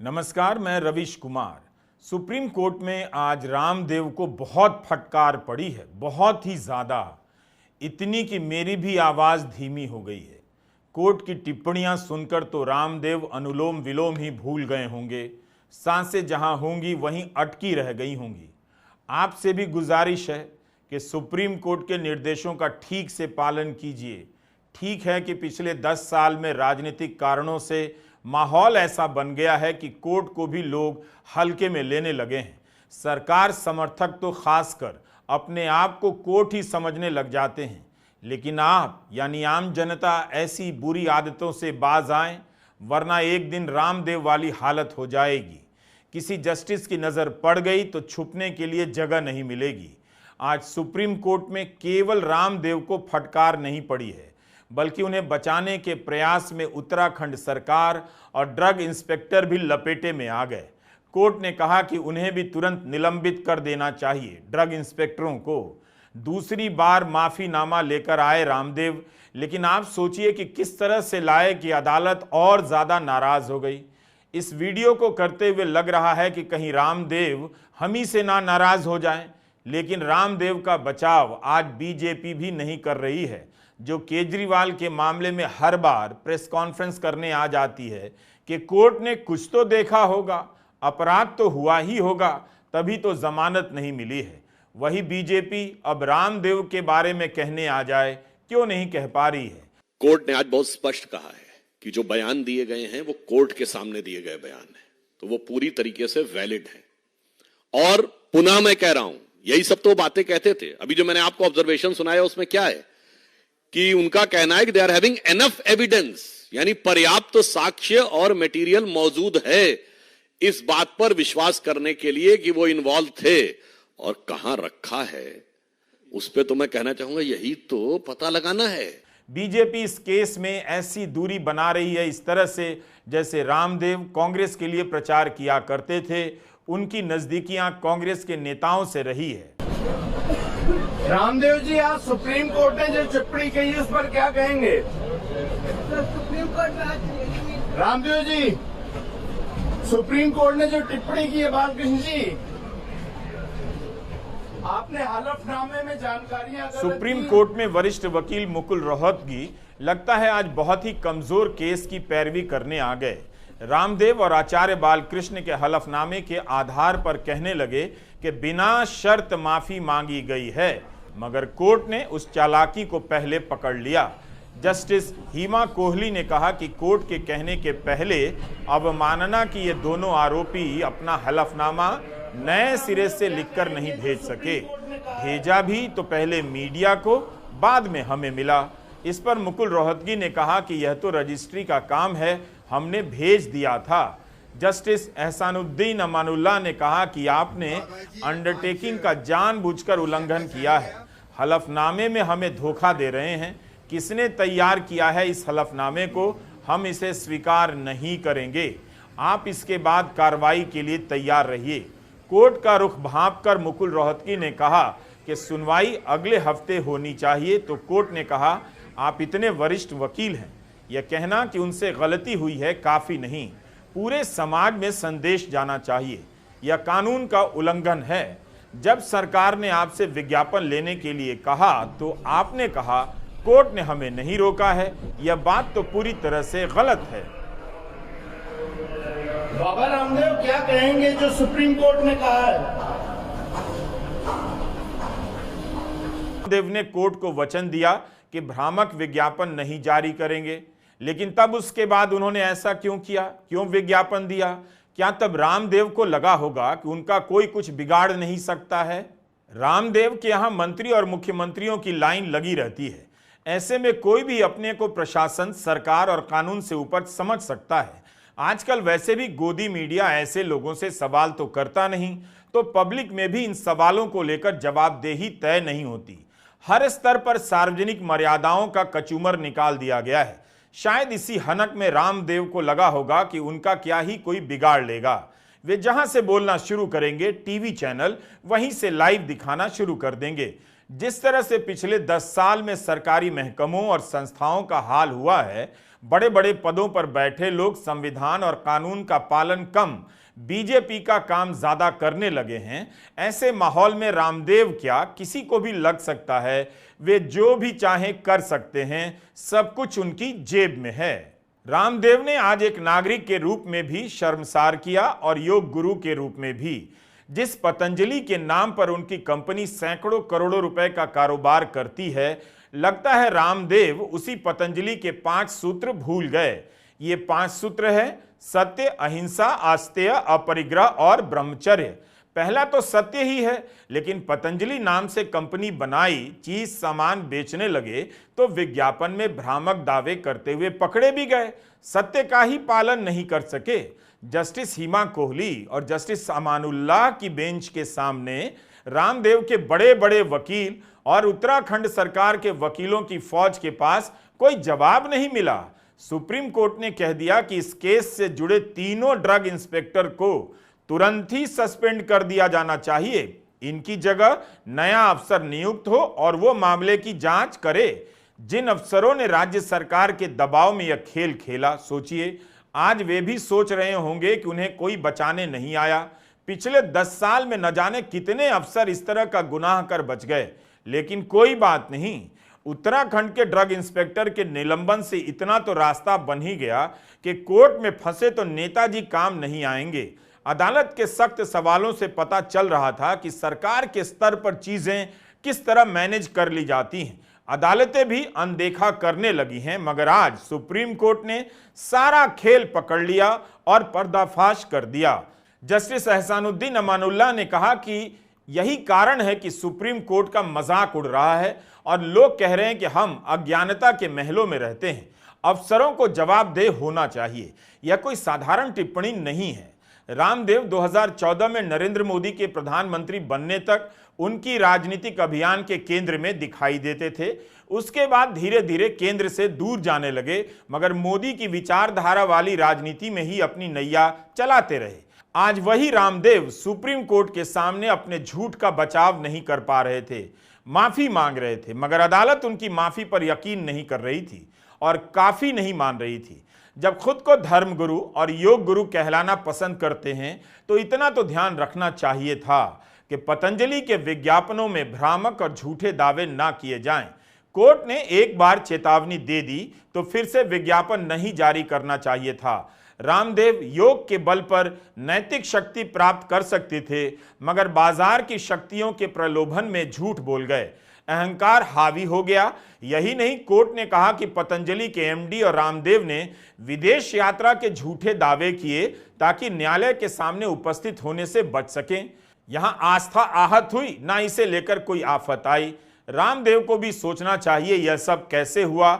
नमस्कार, मैं रविश Kumar. Supreme court में आज रामदेव को बहुत फटकार पड़ी है, बहुत ही ज़्यादा, इतनी कि मेरी भी आवाज़ धीमी हो गई है। कोर्ट की टिप्पणियां सुनकर तो रामदेव अनुलोम विलोम ही भूल गए होंगे, सांसें जहां होंगी वहीं अटकी रह गई होंगी। आपसे भी गुजारिश है कि सुप्रीम कोर्ट के निर्देशों का ठीक से पालन कीजिए। ठीक है कि पिछले 10 साल में राजनीतिक कारणों से माहौल ऐसा बन गया है कि कोर्ट को भी लोग हल्के में लेने लगे हैं। सरकार समर्थक तो खासकर अपने आप को कोर्ट ही समझने लग जाते हैं, लेकिन आप यानी आम जनता ऐसी बुरी आदतों से बाज आएं, वरना एक दिन रामदेव वाली हालत हो जाएगी। किसी जस्टिस की नज़र पड़ गई तो छुपने के लिए जगह नहीं मिलेगी। आज सुप्रीम कोर्ट में केवल रामदेव को फटकार नहीं पड़ी है, बल्कि उन्हें बचाने के प्रयास में उत्तराखंड सरकार और ड्रग इंस्पेक्टर भी लपेटे में आ गए। कोर्ट ने कहा कि उन्हें भी तुरंत निलंबित कर देना चाहिए, ड्रग इंस्पेक्टरों को। दूसरी बार माफीनामा लेकर आए रामदेव, लेकिन आप सोचिए कि किस तरह से लाए कि अदालत और ज्यादा नाराज हो गई। इस वीडियो को करते हुए लग रहा है कि कहीं रामदेव हम ही से ना नाराज हो जाएं, लेकिन रामदेव का बचाव आज बीजेपी भी नहीं कर रही है, जो केजरीवाल के मामले में हर बार प्रेस कॉन्फ्रेंस करने आ जाती है कि कोर्ट ने कुछ तो देखा होगा, अपराध तो हुआ ही होगा, तभी तो जमानत नहीं मिली है। वही बीजेपी अब रामदेव के बारे में कहने आ जाए, क्यों नहीं कह पा रही है। कोर्ट ने आज बहुत स्पष्ट कहा है कि जो बयान दिए गए हैं वो कोर्ट के सामने दिए गए बयान हैं, तो वो पूरी तरीके से वैलिड है। और पुनः मैं कह रहा हूं, यही सब तो बातें कहते थे। अभी जो मैंने आपको ऑब्जर्वेशन सुनाया उसमें क्या है कि उनका कहना है कि they are having enough evidence, यानी पर्याप्त साक्ष्य और मटेरियल मौजूद है इस बात पर विश्वास करने के लिए कि वो इन्वॉल्व थे। और कहां रखा है उस पे तो मैं कहना चाहूंगा यही तो पता लगाना है। बीजेपी इस केस में ऐसी दूरी बना रही है इस तरह से जैसे रामदेव कांग्रेस के लिए प्रचार किया करते थे। उनकी नजदीकियां कांग्रेस के नेताओं से रही है। रामदेव जी, आज सुप्रीम कोर्ट ने जो टिप्पणी कही उस पर क्या कहेंगे? Supreme court Ramdev ji, supreme court ने जो टिप्पणी की है, बालकृष्ण जी, आपने हलफनामे में जानकारियां सुप्रीम कोर्ट में वरिष्ठ वकील मुकुल रोहतगी लगता है आज बहुत ही कमजोर केस की पैरवी करने आ गए। रामदेव और आचार्य बालकृष्ण के हलफनामे के आधार पर कहने लगे कि बिना शर्त माफी मांगी गई है, मगर कोर्ट ने उस चालाकी को पहले पकड़ लिया। जस्टिस हिमा कोहली ने कहा कि कोर्ट के कहने के पहले अवमानना की ये दोनों आरोपी अपना हलफनामा नए सिरे से लिखकर नहीं भेज सके। भेजा भी तो पहले मीडिया को, बाद में हमें मिला। इस पर मुकुल रोहतगी ने कहा कि यह तो रजिस्ट्री का काम है, हमने भेज दिया था। जस्टिस एहसानुद्दीन अमानुल्लाह ने कहा कि आपने अंडरटेकिंग का जानबूझकर उल्लंघन किया है। हलफनामे में हमें धोखा दे रहे हैं। किसने तैयार किया है इस हलफनामे को, हम इसे स्वीकार नहीं करेंगे। आप इसके बाद कार्रवाई के लिए तैयार रहिए। कोर्ट का रुख भांपकर मुकुल रोहतगी ने कहा कि सुनवाई अगले हफ्ते होनी चाहिए, तो कोर्ट ने कहा आप इतने वरिष्ठ वकील हैं, यह कहना कि उनसे गलती हुई है काफी नहीं, पूरे समाज में संदेश जाना चाहिए। यह कानून का उल्लंघन है। जब सरकार ने आपसे विज्ञापन लेने के लिए कहा तो आपने कहा कोर्ट ने हमें नहीं रोका है। यह बात तो पूरी तरह से गलत है। बाबा रामदेव क्या कहेंगे जो सुप्रीम कोर्ट ने कहा है? रामदेव ने कोर्ट को वचन दिया कि भ्रामक विज्ञापन नहीं जारी करेंगे, लेकिन तब उसके बाद उन्होंने ऐसा क्यों किया, क्यों विज्ञापन दिया? क्या तब रामदेव को लगा होगा कि उनका कोई कुछ बिगाड़ नहीं सकता है? रामदेव के यहां मंत्री और मुख्यमंत्रियों की लाइन लगी रहती है। ऐसे में कोई भी अपने को प्रशासन, सरकार और कानून से ऊपर समझ सकता है। आजकल वैसे भी गोदी मीडिया ऐसे लोगों से सवाल तो करता नहीं, तो पब्लिक में भी इन सवालों को लेकर जवाबदेही तय नहीं होती। हर स्तर पर सार्वजनिक मर्यादाओं का कचूमर निकाल दिया गया है। शायद इसी हनक में रामदेव को लगा होगा कि उनका क्या ही कोई बिगाड़ लेगा। वे जहां से बोलना शुरू करेंगे टीवी चैनल वहीं से लाइव दिखाना शुरू कर देंगे। जिस तरह से पिछले 10 साल में सरकारी महकमों और संस्थाओं का हाल हुआ है, बड़े बड़े पदों पर बैठे लोग संविधान और कानून का पालन कम, बीजेपी का काम ज्यादा करने लगे हैं। ऐसे माहौल में रामदेव क्या, किसी को भी लग सकता है वे जो भी चाहें कर सकते हैं, सब कुछ उनकी जेब में है। रामदेव ने आज एक नागरिक के रूप में भी शर्मसार किया और योग गुरु के रूप में भी। जिस पतंजलि के नाम पर उनकी कंपनी सैकड़ों करोड़ों रुपए का कारोबार करती है, लगता है रामदेव उसी पतंजलि के 5 सूत्र भूल गए। ये 5 सूत्र है: सत्य, अहिंसा, आस्तेय, अपरिग्रह और ब्रह्मचर्य। पहला तो सत्य ही है, लेकिन पतंजलि नाम से कंपनी बनाई, चीज सामान बेचने लगे तो विज्ञापन में भ्रामक दावे करते हुए पकड़े भी गए, सत्य का ही पालन नहीं कर सके। जस्टिस हिमा कोहली और जस्टिस अमानुल्लाह की बेंच के सामने रामदेव के बड़े बड़े वकील और उत्तराखंड सरकार के वकीलों की फौज के पास कोई जवाब नहीं मिला। सुप्रीम कोर्ट ने कह दिया कि इस केस से जुड़े तीनों ड्रग इंस्पेक्टर को तुरंत ही सस्पेंड कर दिया जाना चाहिए। इनकी जगह नया अफसर नियुक्त हो और वो मामले की जांच करे। जिन अफसरों ने राज्य सरकार के दबाव में यह खेल खेला, सोचिए आज वे भी सोच रहे होंगे कि उन्हें कोई बचाने नहीं आया। पिछले 10 साल में न जाने कितने अफसर इस तरह का गुनाह कर बच गए, लेकिन कोई बात नहीं। उत्तराखंड के ड्रग इंस्पेक्टर के निलंबन से इतना तो रास्ता बन ही गया कि कोर्ट में फंसे तो नेताजी काम नहीं आएंगे। अदालत के सख्त सवालों से पता चल रहा था कि सरकार के स्तर पर चीजें किस तरह मैनेज कर ली जाती हैं। अदालतें भी अनदेखा करने लगी हैं, मगर आज सुप्रीम कोर्ट ने सारा खेल पकड़ लिया और पर्दाफाश कर दिया। जस्टिस एहसानुद्दीन अमानुल्लाह ने कहा कि यही कारण है कि सुप्रीम कोर्ट का मजाक उड़ रहा है और लोग कह रहे हैं कि हम अज्ञानता के महलों में रहते हैं। अफसरों को जवाबदेह होना चाहिए। यह कोई साधारण टिप्पणी नहीं है। रामदेव 2014 में नरेंद्र मोदी के प्रधानमंत्री बनने तक उनकी राजनीतिक अभियान के केंद्र में दिखाई देते थे। उसके बाद धीरे धीरे केंद्र से दूर जाने लगे, मगर मोदी की विचारधारा वाली राजनीति में ही अपनी नैया चलाते रहे। आज वही रामदेव सुप्रीम कोर्ट के सामने अपने झूठ का बचाव नहीं कर पा रहे थे, माफी मांग रहे थे, मगर अदालत उनकी माफी पर यकीन नहीं कर रही थी और काफी नहीं मान रही थी। जब खुद को धर्म गुरु और योग गुरु कहलाना पसंद करते हैं तो इतना तो ध्यान रखना चाहिए था कि पतंजलि के विज्ञापनों में भ्रामक और झूठे दावे ना किए जाएं। कोर्ट ने एक बार चेतावनी दे दी तो फिर से विज्ञापन नहीं जारी करना चाहिए था। रामदेव योग के बल पर नैतिक शक्ति प्राप्त कर सकते थे, मगर बाजार की शक्तियों के प्रलोभन में झूठ बोल गए। अहंकार हावी हो गया। यही नहीं, कोर्ट ने कहा कि पतंजलि के एमडी और रामदेव ने विदेश यात्रा के झूठे दावे किए ताकि न्यायालय के सामने उपस्थित होने से बच सकें। यहां आस्था आहत हुई, ना इसे लेकर कोई आफत आई। रामदेव को भी सोचना चाहिए यह सब कैसे हुआ।